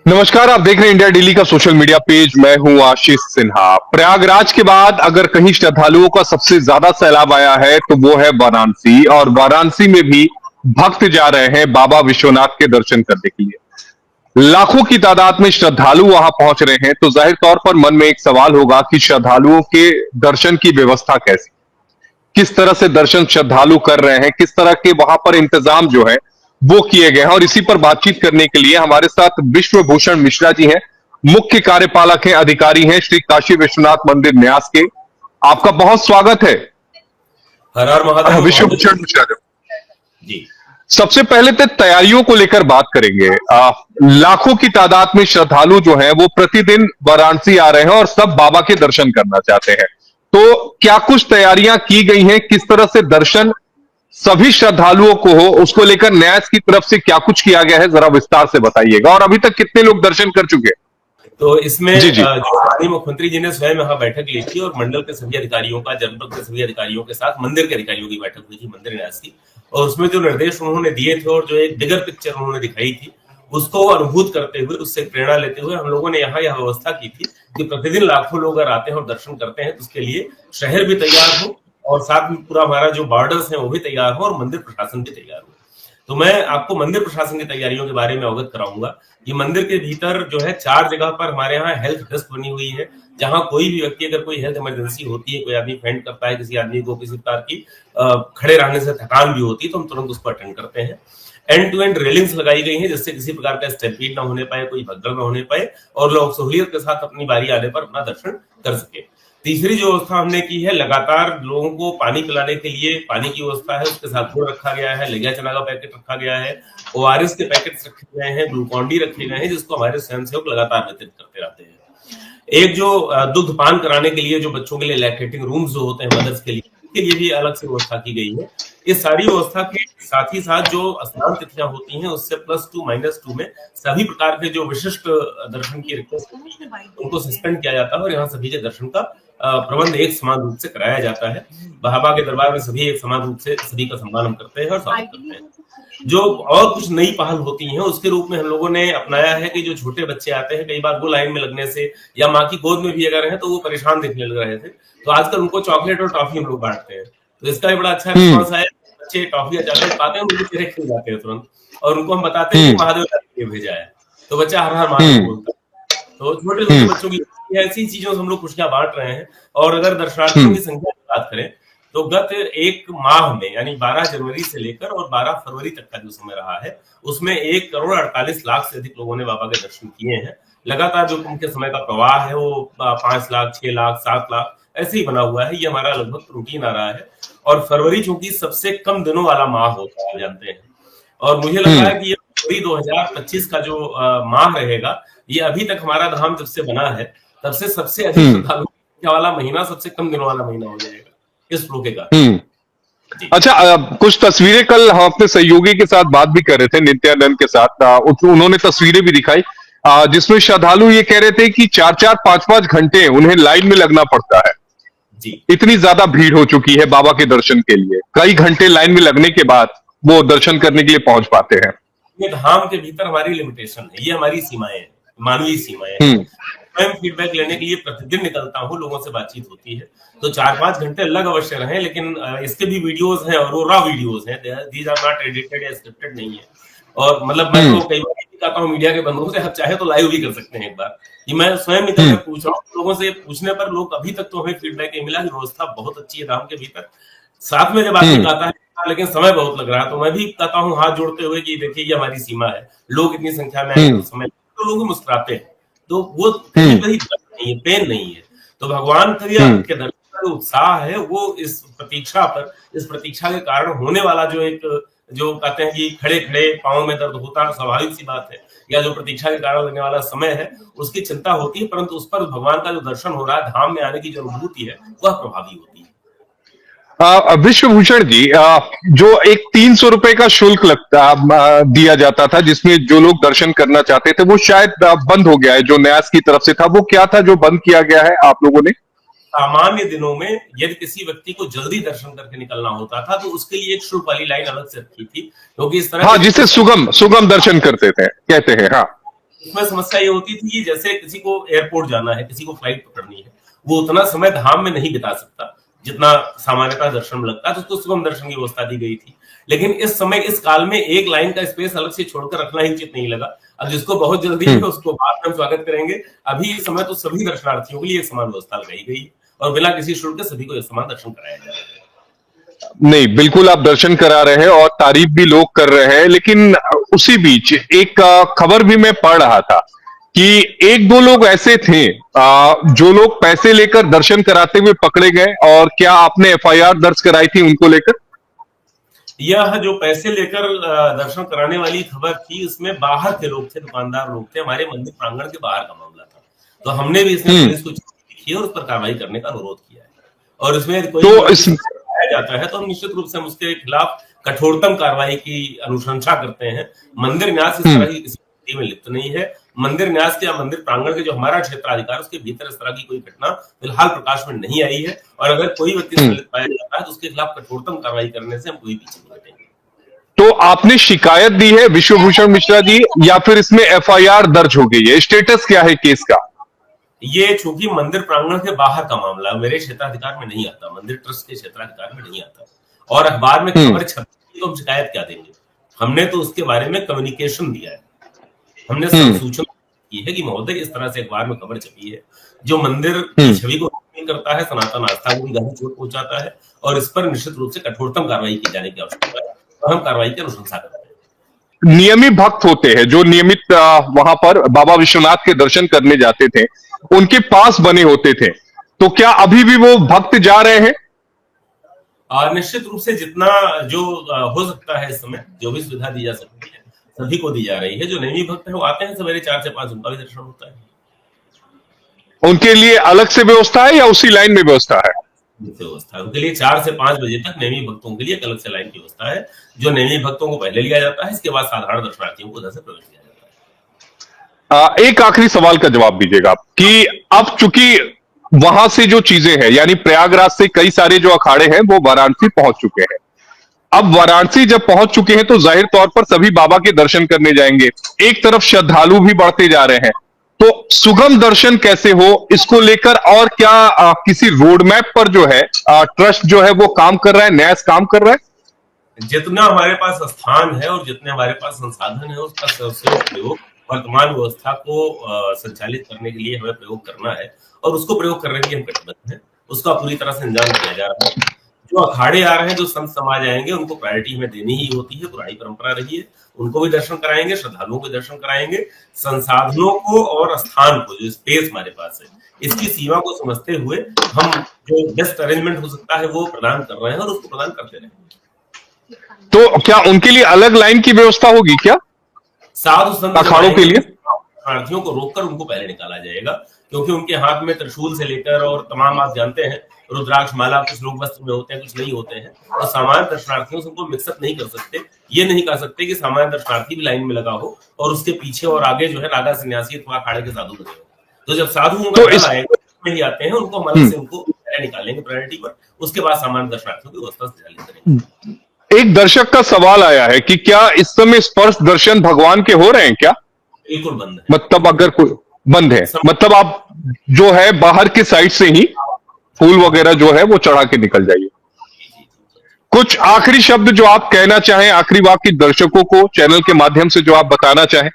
नमस्कार, आप देख रहे हैं इंडिया डेली का सोशल मीडिया पेज। मैं हूं आशीष सिन्हा। प्रयागराज के बाद अगर कहीं श्रद्धालुओं का सबसे ज्यादा सैलाब आया है तो वो है वाराणसी, और वाराणसी में भी भक्त जा रहे हैं बाबा विश्वनाथ के दर्शन करने के लिए। लाखों की तादाद में श्रद्धालु वहां पहुंच रहे हैं, तो जाहिर तौर पर मन में एक सवाल होगा कि श्रद्धालुओं के दर्शन की व्यवस्था कैसी, किस तरह से दर्शन श्रद्धालु कर रहे हैं, किस तरह के वहां पर इंतजाम जो है वो किए गए हैं। और इसी पर बातचीत करने के लिए हमारे साथ विश्व भूषण मिश्रा जी हैं, मुख्य कार्यपालक हैं, अधिकारी हैं श्री काशी विश्वनाथ मंदिर न्यास के। आपका बहुत स्वागत है। हर हर महादेव। विश्व भूषण मिश्रा जी, सबसे पहले तो तैयारियों को लेकर बात करेंगे। लाखों की तादाद में श्रद्धालु जो हैं वो प्रतिदिन वाराणसी आ रहे हैं और सब बाबा के दर्शन करना चाहते हैं, तो क्या कुछ तैयारियां की गई हैं? किस तरह से दर्शन सभी श्रद्धालुओं को हो, उसको लेकर न्यास की तरफ से क्या कुछ किया गया है, जरा विस्तार से बताइएगा। और अभी तक कितने लोग दर्शन कर चुके हैं? तो इसमें जी जी। जो माननीय मुख्यमंत्री जी ने स्वयं यहाँ बैठक ली थी और मंडल के सभी अधिकारियों का, जनपद के सभी अधिकारियों के साथ मंदिर के अधिकारियों की बैठक हुई थी मंदिर न्यास की। और उसमें जो निर्देश उन्होंने दिए थे और जो एक बिगर पिक्चर उन्होंने दिखाई थी, उसको अनुभूत करते हुए, उससे प्रेरणा लेते हुए हम लोगों ने यहाँ यह व्यवस्था की थी कि प्रतिदिन लाखों लोग अगर आते हैं और दर्शन करते हैं तो उसके लिए शहर भी तैयार हो और साथ में पूरा हमारा जो बॉर्डर्स है वो भी तैयार हो और मंदिर प्रशासन भी तैयार हो। तो मैं आपको मंदिर प्रशासन की तैयारियों के बारे में अवगत कराऊंगा कि मंदिर के भीतर जो है 4 जगह पर हमारे यहाँ हेल्थ डेस्क बनी हुई है, जहां कोई भी व्यक्ति अगर कोई हेल्थ इमरजेंसी होती है, कोई आदमी फेंट करता है, किसी आदमी को किसी प्रकार की खड़े रहने से थकान भी होती है, तो हम तुरंत उसको अटेंड करते हैं। एंड टू एंड रेलिंग्स लगाई गई हैं जिससे किसी प्रकार का स्टैम्पीड ना होने पाए, कोई भगदड़ ना होने पाए और लोग सहूलियत के साथ अपनी बारी आने पर अपना दर्शन कर सके। तीसरी जो व्यवस्था हमने की है, लगातार लोगों को पानी पिलाने के लिए पानी की व्यवस्था है, उसके साथ गुड़ रखा गया है, लिया चना का पैकेट रखा गया है, ओआरएस के पैकेट्स रखे गए हैं, ग्लूकॉन डी रखे गए हैं, जिसको हमारे स्वयंसेवक लगातार वितरित करते रहते हैं। एक जो दुग्ध पान कराने के लिए जो बच्चों के लिए लैक्टेटिंग रूम्स जो होते हैं मदर्स के लिए भी अलग से व्यवस्था की गई है। इस सारी व्यवस्था के साथ ही साथ जो स्नान तिथियां होती हैं उससे +2 -2 में सभी प्रकार के जो विशिष्ट दर्शन की रिक्वेस्ट होती है उनको सस्पेंड किया जाता है और यहाँ सभी के दर्शन का प्रबंध एक समान रूप से कराया जाता है। बाबा के दरबार में सभी एक समान रूप से सभी का सम्मान हम करते हैं और स्वागत करते हैं। जो और कुछ नई पहल होती हैं उसके रूप में हम लोगों ने अपनाया है कि जो छोटे बच्चे आते हैं, कई बार वो लाइन में लगने से या माँ की गोद में भी अगर हैं तो वो परेशान दिखने लग रहे थे, तो आजकल उनको चॉकलेट और टॉफी हम लोग बांटते हैं, तो इसका भी बड़ा अच्छा रिस्पॉन्स आया। बच्चे टॉफी या चॉकलेट पाते हैं, उनके चेहरे खिल जाते हैं तुरंत, और उनको हम बताते हैं कि महादेव ने भेजा है, तो बच्चा हर हर महादेव बोलता है। तो छोटे छोटे बच्चों की ऐसी चीजों से हम लोग खुशियां बांट रहे हैं। और अगर दर्शनार्थियों की संख्या की बात करें तो गत एक माह में यानी 12 जनवरी से लेकर और 12 फरवरी तक का जो समय रहा है उसमें 1,48,00,000 से अधिक लोगों ने बाबा के दर्शन किए हैं। लगातार जो उनके समय का प्रवाह है वो 5 लाख, 6 लाख, 7 लाख ऐसे ही बना हुआ है। ये हमारा लगभग रूटीन आ रहा है। और फरवरी चूंकि सबसे कम दिनों वाला माह होता है, जानते हैं, और मुझे लग रहा है कि ये फरवरी 2025 का जो माह रहेगा, ये अभी तक हमारा धाम जब से बना है तब से सबसे अधिक श्रद्धालु वाला महीना, सबसे कम दिनों वाला महीना हो जाएगा इस फ्लो के कारण। अच्छा, कुछ तस्वीरें कल हम अपने सहयोगी के साथ बात भी कर रहे थे, नित्यानंद के साथ। उन्होंने तस्वीरें भी दिखाई जिसमें श्रद्धालु ये कह रहे थे कि 4-4, 5-5 घंटे उन्हें लाइन में लगना पड़ता है। जी, इतनी ज्यादा भीड़ हो चुकी है बाबा के दर्शन के लिए, कई घंटे लाइन में लगने के बाद वो दर्शन करने के लिए पहुंच पाते हैं। ये धाम के भीतर हमारी लिमिटेशन है, ये हमारी सीमाएं, मानवीय सीमाएं हैं। मैं फीडबैक लेने के लिए प्रतिदिन निकलता हूँ, लोगों से बातचीत होती है, तो 4-5 घंटे लग अवश्य रहे, लेकिन इसके भी वीडियोस हैं और वो रॉ वीडियोस हैं, दीज आर नॉट एडिटेड या स्क्रिप्टेड नहीं है। और मतलब मैं तो कई बार कहता हूँ मीडिया के बंधुओं से, आप चाहे तो लाइव भी कर सकते हैं एक बार, कि मैं स्वयं निकल कर पूछ रहा हूँ लोगों से। पूछने पर लोग अभी तक तो हमें फीडबैक ये मिला कि व्यवस्था बहुत अच्छी है धाम के भीतर। साथ में जब आदमी कहता है लेकिन समय बहुत लग रहा है, तो मैं भी कहता हूँ हाथ जोड़ते हुए कि देखिए ये हमारी सीमा है, लोग इतनी संख्या में आए तो समय, तो लोग मुस्कुराते हैं, तो वो कहीं नहीं है, पेन नहीं है। तो भगवान के दर्शन का जो उत्साह है वो इस प्रतीक्षा के कारण होने वाला जो एक, जो कहते हैं कि खड़े खड़े पांव में दर्द होता, स्वाभाविक सी बात है, या जो प्रतीक्षा के कारण लगने वाला समय है उसकी चिंता होती है, परंतु उस पर भगवान का जो दर्शन हो रहा है, धाम में आने की जो अनुभूति है वह प्रभावी होती है। विश्व भूषण जी, जो एक 300 रुपए का शुल्क दिया जाता था जिसमें जो लोग दर्शन करना चाहते थे, वो शायद बंद हो गया है, जो न्यास की तरफ से था। वो क्या था जो बंद किया गया है आप लोगों ने? सामान्य दिनों में यदि किसी व्यक्ति को जल्दी दर्शन करके निकलना होता था तो उसके लिए एक शुल्क वाली लाइन अलग से रखी थी, क्योंकि इस तरह हाँ, जिसे सुगम दर्शन करते थे कहते हैं। हाँ, उसमें समस्या ये होती थी कि जैसे किसी को एयरपोर्ट जाना है, किसी को फ्लाइट पकड़नी है, वो उतना समय धाम में नहीं बिता सकता जितना सामान्यतः दर्शन में लगता है, तो उसको सुगम दर्शन की व्यवस्था दी गई थी। लेकिन इस समय इस काल में एक लाइन का स्पेस अलग से छोड़कर रखना ही उचित नहीं लगा। अब जिसको बहुत जल्दी है उसको बाद में हम स्वागत करेंगे। अभी इस समय तो सभी दर्शनार्थियों के लिए एक समान व्यवस्था लगाई गई और बिना किसी शुल्क के सभी को एक समान दर्शन कराया जा रहा है। नहीं, बिल्कुल आप दर्शन करा रहे हैं और तारीफ भी लोग कर रहे हैं, लेकिन उसी बीच एक खबर भी मैं पढ़ रहा था कि एक दो लोग ऐसे थे जो लोग पैसे लेकर दर्शन कराते हुए पकड़े गए, और क्या आपने एफआईआर दर्ज कराई थी उनको लेकर? यह जो पैसे लेकर दर्शन कराने वाली खबर थी, उसमें बाहर के लोग थे, दुकानदार लोग थे, हमारे मंदिर प्रांगण के बाहर का मामला था। तो हमने भी इसमें पुलिस को चिट्ठी लिखी है और उस पर कार्रवाई करने का अनुरोध किया है। और इसमें कोई पाया जाता है तो हम निश्चित रूप से हम उसके खिलाफ कठोरतम कार्रवाई की अनुशंसा करते हैं। मंदिर न्यास इस तरह की किसी में लिप्त नहीं है। मंदिर न्यास के या मंदिर प्रांगण के जो हमारा क्षेत्राधिकार, उसके भीतर इस तरह की कोई घटना फिलहाल प्रकाश में नहीं आई है। और अगर कोई व्यक्ति संलिप्त पाया जाता है तो उसके खिलाफ कठोरतम कार्रवाई करने से हम कोई पीछे नहीं हटेंगे। तो आपने शिकायत दी है विश्वभूषण मिश्रा जी, या फिर इसमें एफआईआर दर्ज हो गई है? स्टेटस क्या है केस का? ये चूंकि मंदिर प्रांगण के बाहर का मामला मेरे क्षेत्राधिकार में नहीं आता, मंदिर ट्रस्ट के क्षेत्राधिकार में नहीं आता, और अखबार में खबर छपी तो हम शिकायत क्या देंगे? हमने तो उसके बारे में कम्युनिकेशन दिया है, हमने सूचना की है कि महोदय इस तरह से अखबार में खबर छपी है जो मंदिर की छवि को करता है, सनातन आस्था को भी गहरी चोट पहुंचाता है, और इस पर निश्चित रूप से कठोरतम कार्रवाई की जाने की आवश्यकता है। तो हम कार्रवाई की अनुशंसा करते हैं। नियमित भक्त होते हैं जो नियमित वहां पर बाबा विश्वनाथ के दर्शन करने जाते थे, उनके पास बने होते थे, तो क्या अभी भी वो भक्त जा रहे हैं? निश्चित रूप से जितना जो हो सकता है इस समय, जो भी सुविधा दी जा सकती है सभी को दी जा रही है। जो नैमी भक्त है वो आते हैं सवेरे 4 से 5, उनका भी दर्शन होता है। उनके लिए अलग से व्यवस्था है या उसी लाइन में व्यवस्था है? व्यवस्था उनके लिए 4 से 5 बजे तक नैमी भक्तों के लिए एक अलग से लाइन की व्यवस्था है। जो नैमी भक्तों को पहले लिया जाता है, इसके बाद साधारण दर्शनार्थियों को उधर से प्रवेश किया जाता है। एक आखिरी सवाल का जवाब दीजिएगा कि अब चूंकि वहां से जो चीजें हैं, यानी प्रयागराज से कई सारे जो अखाड़े हैं वो वाराणसी पहुंच चुके हैं। अब वाराणसी जब पहुंच चुके हैं तो जाहिर तौर पर सभी बाबा के दर्शन करने जाएंगे। एक तरफ श्रद्धालु भी बढ़ते जा रहे हैं, तो सुगम दर्शन कैसे हो, इसको लेकर और क्या किसी रोड मैप पर जो है ट्रस्ट जो है वो काम कर रहा है, न्यास काम कर रहा है? जितना हमारे पास स्थान है और जितने हमारे पास संसाधन है उसका सर्वश्रेष्ठ प्रयोग वर्तमान व्यवस्था को संचालित करने के लिए हमें प्रयोग करना है, और उसको प्रयोग करने के लिए हम कटिबद्ध हैं। उसका पूरी तरह से इंतजाम किया जा रहा है। जो अखाड़े आ रहे हैं, जो संत समाज आएंगे, उनको प्रायोरिटी हमें देनी ही होती है, पुरानी परंपरा रही है। उनको भी दर्शन कराएंगे, श्रद्धालुओं को दर्शन कराएंगे। संसाधनों को और स्थान को, जो स्पेस हमारे पास है, इसकी सीमा को समझते हुए हम जो बेस्ट अरेंजमेंट हो सकता है वो प्रदान कर रहे हैं और उसको प्रदान करते रहेंगे। तो क्या उनके लिए अलग लाइन की व्यवस्था होगी क्या साधु संत अखाड़ों के लिए? प्रार्थियों को रोककर उनको पहले निकाला जाएगा, क्योंकि उनके हाथ में त्रिशूल से लेकर और तमाम, आप जानते हैं, रुद्राक्ष माला, कुछ लोग वस्त्र में होते हैं, कुछ नहीं होते हैं, और सामान्य दर्शनार्थियों से उनको मिक्सअप नहीं कर सकते। ये नहीं कह सकते कि सामान्य दर्शनार्थी भी लाइन में लगा हो और उसके पीछे और आगे जो है नागा सन्यासी अथवा अखाड़े के साधु लगे हो। तो जब साधु में ही आते हैं, उनको हम अलग से उनको निकालेंगे प्रायोरिटी पर, उसके बाद सामान्य दर्शनार्थियों की व्यवस्था संचालित करेंगे। एक दर्शक का सवाल आया है कि क्या इस समय स्पर्श दर्शन भगवान के हो रहे हैं क्या? बिल्कुल बंद है। मतलब अगर कोई बंद है, मतलब आप जो है बाहर के साइड से ही फूल वगैरह जो है वो चढ़ा के निकल जाइए। कुछ आखिरी शब्द जो आप कहना चाहें, आखिरी वाक्य दर्शकों को चैनल के माध्यम से जो आप बताना चाहें?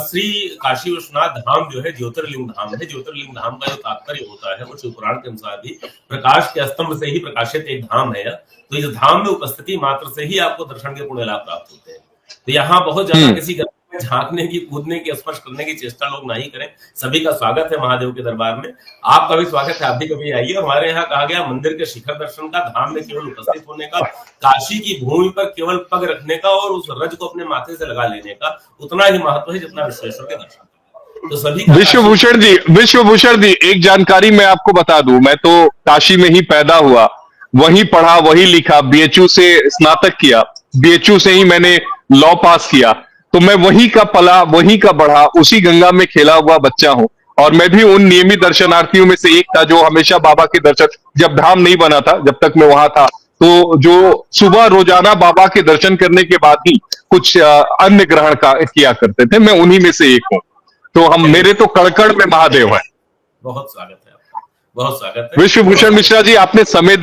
श्री काशी विश्वनाथ धाम जो है ज्योतिर्लिंग धाम है। ज्योतिर्लिंग धाम का जो तात्पर्य होता है वो शिव पुराण के अनुसार भी प्रकाश के स्तंभ से ही प्रकाशित एक धाम है। तो इस धाम में उपस्थिति मात्र से ही आपको दर्शन के पुण्य लाभ प्राप्त होते हैं। तो यहाँ बहुत ज्यादा किसी में झांकने की, कूदने की, स्पर्श करने की चेष्टा लोग नहीं करें। सभी का स्वागत है महादेव के दरबार में, आपका भी स्वागत है, आप भी कभी आइए। हमारे यहाँ कहा गया मंदिर के शिखर दर्शन का, धाम में केवल उपस्थित होने का, काशी की भूमि पर केवल पग रखने का और उस रज को अपने माथे से लगा लेने का उतना ही महत्व है जितना विश्वेश्वर के दर्शन। तो सभी विश्वभूषण जी एक जानकारी मैं आपको बता दूं, मैं तो काशी में ही पैदा हुआ, वहीं पढ़ा, वहीं लिखा, बीएचयू से स्नातक किया, बीएचयू से ही मैंने लॉ पास किया, तो मैं वहीं का पला, वहीं का बढ़ा, उसी गंगा में खेला हुआ बच्चा हूं। और मैं भी उन नियमित दर्शनार्थियों में से एक था जो हमेशा बाबा के दर्शन, जब धाम नहीं बना था, जब तक मैं वहां था, तो जो सुबह रोजाना बाबा के दर्शन करने के बाद ही कुछ अन्न ग्रहण किया करते थे, मैं उन्हीं में से एक हूं। तो हम मेरे तो कड़कड़ में महादेव है। बहुत स्वागत है आपका, बहुत स्वागत है। विश्वभूषण मिश्रा जी, आपने समय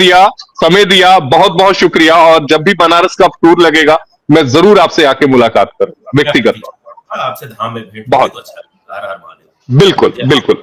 दिया, बहुत बहुत शुक्रिया। और जब भी बनारस का टूर लगेगा, मैं जरूर आपसे आके मुलाकात करूंगा व्यक्तिगत तौर पर। आपसे धाम में भेंट बहुत तो अच्छा लगा। हर हर महादेव। बिल्कुल बिल्कुल।